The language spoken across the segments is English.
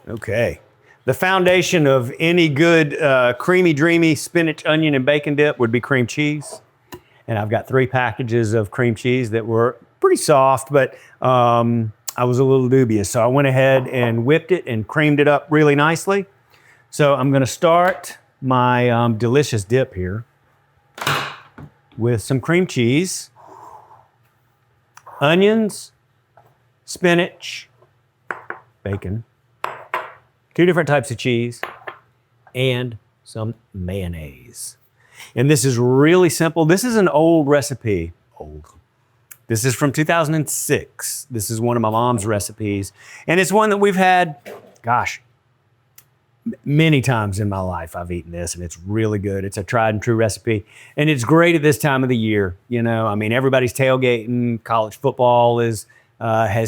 Okay. The foundation of any good creamy, dreamy spinach, onion, and bacon dip would be cream cheese. And I've got 3 packages of cream cheese that were pretty soft, but I was a little dubious. So I went ahead and whipped it and creamed it up really nicely. So I'm gonna start my delicious dip here with some cream cheese, onions, spinach, bacon, 2 different types of cheese, and some mayonnaise. And this is really simple. This is an old recipe. This is from 2006. This is one of my mom's recipes. And it's one that we've had, gosh, many times in my life I've eaten this, and it's really good. It's a tried and true recipe. And it's great at this time of the year. You know, I mean, everybody's tailgating. College football has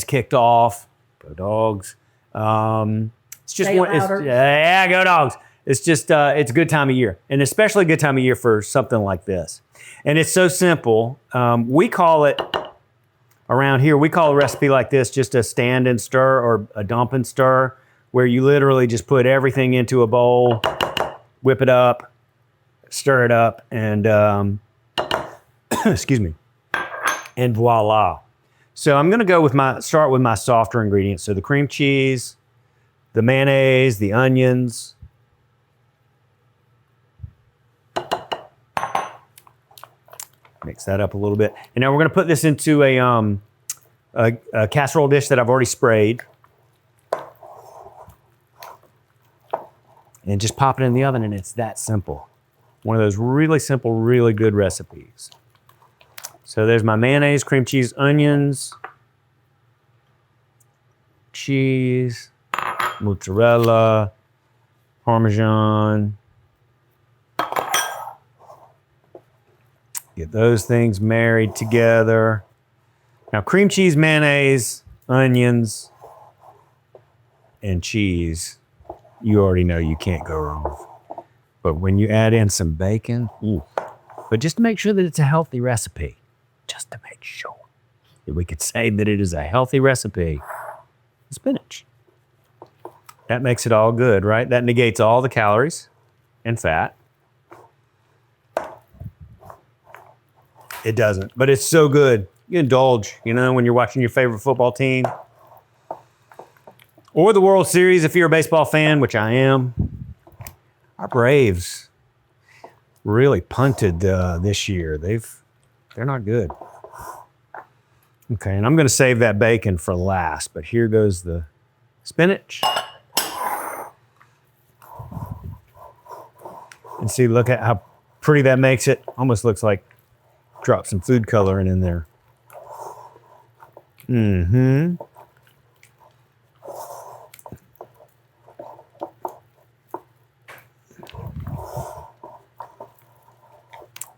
kicked off. Go Dogs. It's just yeah, go Dogs. It's just, it's a good time of year, and especially a good time of year for something like this. And it's so simple. We call it, around here, we call a recipe like this just a stand and stir or a dump and stir, where you literally just put everything into a bowl, whip it up, stir it up, and excuse me, and voila. So I'm gonna go with start with my softer ingredients. So the cream cheese, the mayonnaise, the onions. Mix that up a little bit. And now we're gonna put this into a casserole dish that I've already sprayed. And just pop it in the oven, and it's that simple. One of those really simple, really good recipes. So there's my mayonnaise, cream cheese, onions, cheese, mozzarella, Parmesan. Get those things married together. Now, cream cheese, mayonnaise, onions, and cheese, you already know you can't go wrong. But when you add in some bacon, but just to make sure that it's a healthy recipe, just to make sure that we could say that it is a healthy recipe, spinach. That makes it all good, right? That negates all the calories and fat. It doesn't, but it's so good. You indulge, you know, when you're watching your favorite football team. Or the World Series, if you're a baseball fan, which I am. Our Braves really punted this year. They're not good. Okay, and I'm gonna save that bacon for last, but here goes the spinach. And see, look at how pretty that makes it. Almost looks like drop some food coloring in there. Mm-hmm.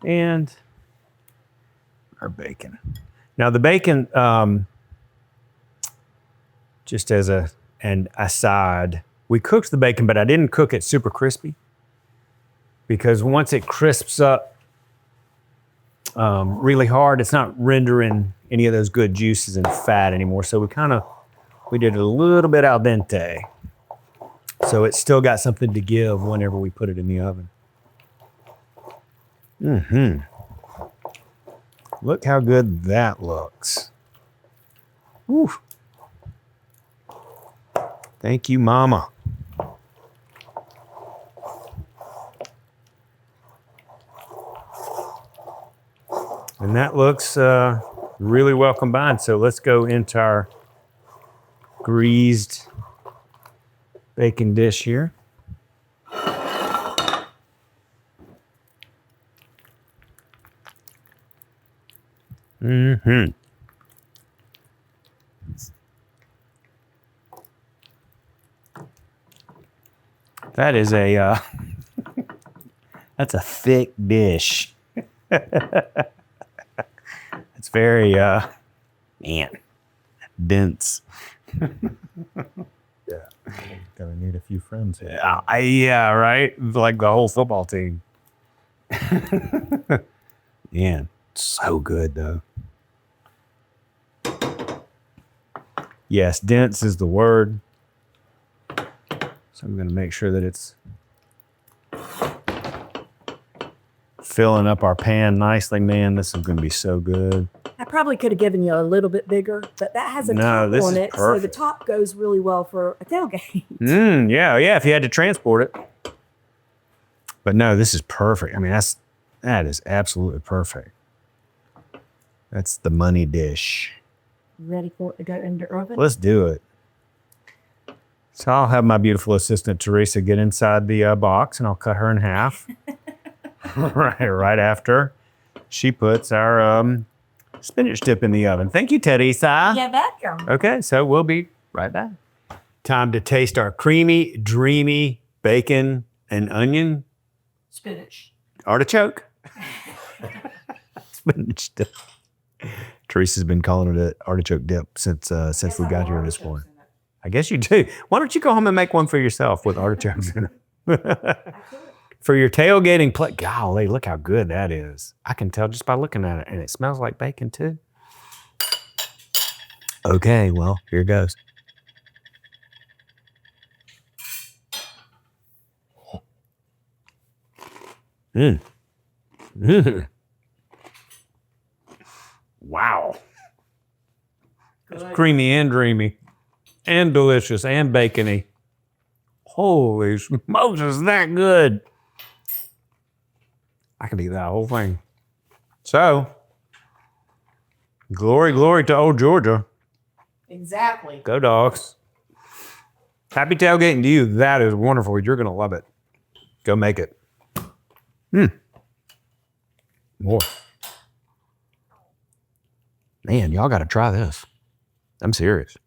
And our bacon. Now the bacon, just as an aside, we cooked the bacon, but I didn't cook it super crispy, because once it crisps up really hard, it's not rendering any of those good juices and fat anymore. So we did it a little bit al dente. So it's still got something to give whenever we put it in the oven. Mm-hmm. Look how good that looks. Woo. Thank you, Mama. And that looks really well combined. So let's go into our greased bacon dish here. Mm-hmm. That is that's a thick dish. It's very, man, dense. Yeah, gonna need a few friends here. Yeah, right? Like the whole football team. Man, so good though. Yes, dense is the word. So I'm going to make sure that it's filling up our pan nicely. Man, this is going to be so good. I probably could have given you a little bit bigger, but that has a top this on is it, perfect. so the top goes really well for a tailgate. Yeah, if you had to transport it. But no, this is perfect. I mean, that is absolutely perfect. That's the money dish. Ready for it to go in the oven? Let's do it. So I'll have my beautiful assistant Teresa get inside the box, and I'll cut her in half. right after she puts our spinach dip in the oven. Thank you, Teresa. You're welcome. Okay, so we'll be right back. Time to taste our creamy, dreamy bacon and onion Spinach. artichoke. Spinach dip. Teresa's been calling it an artichoke dip since we got here this morning. I guess you do. Why don't you go home and make one for yourself with artichokes in it? For your tailgating plate. Golly, look how good that is. I can tell just by looking at it, and it smells like bacon too. Okay, well, here goes. Wow. It's creamy and dreamy and delicious and bacony. Holy smokes, is that good? I could eat that whole thing. So, glory to old Georgia. Exactly. Go Dogs. Happy tailgating to you. That is wonderful. You're going to love it. Go make it. More. Man, y'all got to try this. I'm serious.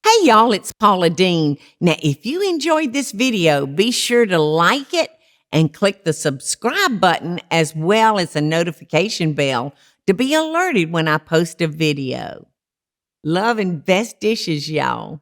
Hey y'all, it's Paula Deen. Now, if you enjoyed this video, be sure to like it and click the subscribe button as well as the notification bell to be alerted when I post a video. Love and best dishes, y'all.